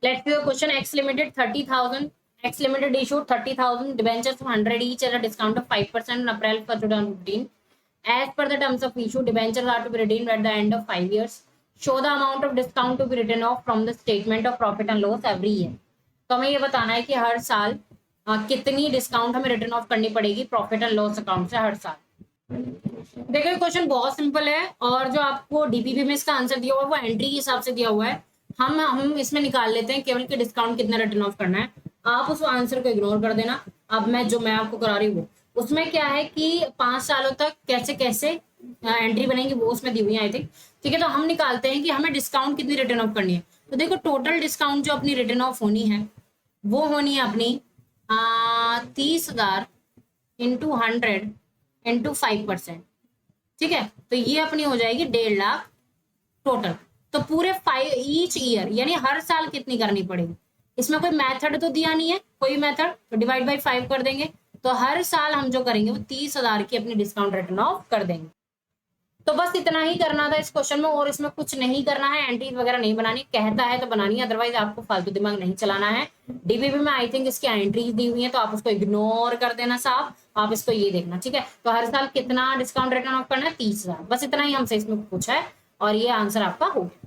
Let's see the question. X Limited 30,000. X Limited issued 30,000 debentures of 100 each at a discount of 5% on April 1st, 2015. As per the terms of issue, debentures are to be redeemed at the end of 5 years. Show the amount of discount to be written off from the statement of profit and loss every year. तो हमें ये बताना है कि हर साल कितनी discount हमें return of करनी पड़ेगी प्रॉफिट एंड लॉस अकाउंट से हर साल। देखिए क्वेश्चन बहुत सिंपल है और जो आपको डीपीपी में इसका आंसर दिया हुआ है वो एंट्री के हिसाब से दिया हुआ है। हम इसमें निकाल लेते हैं केवल कि डिस्काउंट कितना रिटर्न ऑफ करना है। आप उस आंसर को इग्नोर कर देना। अब मैं आपको करा रही हूँ उसमें क्या है कि 5 सालों तक कैसे कैसे एंट्री बनेगी वो उसमें दी हुई है आई थिंक। ठीक है, तो हम निकालते हैं कि हमें डिस्काउंट कितनी रिटर्न ऑफ करनी है। तो देखो टोटल डिस्काउंट जो अपनी रिटर्न ऑफ होनी है वो होनी है अपनी 30,000 इंटू 100 इंटू 5%। ठीक है, तो ये अपनी हो जाएगी 1.5 लाख टोटल। तो पूरे 5 ईच ईयर यानी हर साल कितनी करनी पड़ेगी। इसमें कोई मेथड तो दिया नहीं है, कोई मेथड, तो डिवाइड बाई 5 कर देंगे। तो हर साल हम जो करेंगे वो 30,000 की अपनी डिस्काउंट रिटर्न ऑफ कर देंगे। तो बस इतना ही करना था इस क्वेश्चन में और इसमें कुछ नहीं करना है। एंट्रीज वगैरह नहीं बनानी, कहता है तो बनानी है, अदरवाइज आपको फालतू दिमाग नहीं चलाना है। डीबीबी में आई थिंक इसकी एंट्रीज दी हुई है तो आप उसको इग्नोर कर देना साफ। आप इसको ये देखना, ठीक है। तो हर साल कितना डिस्काउंट रिटर्न ऑफ करना है 30,000, बस इतना ही हमसे इसमें पूछा है और ये आंसर आपका हो गया।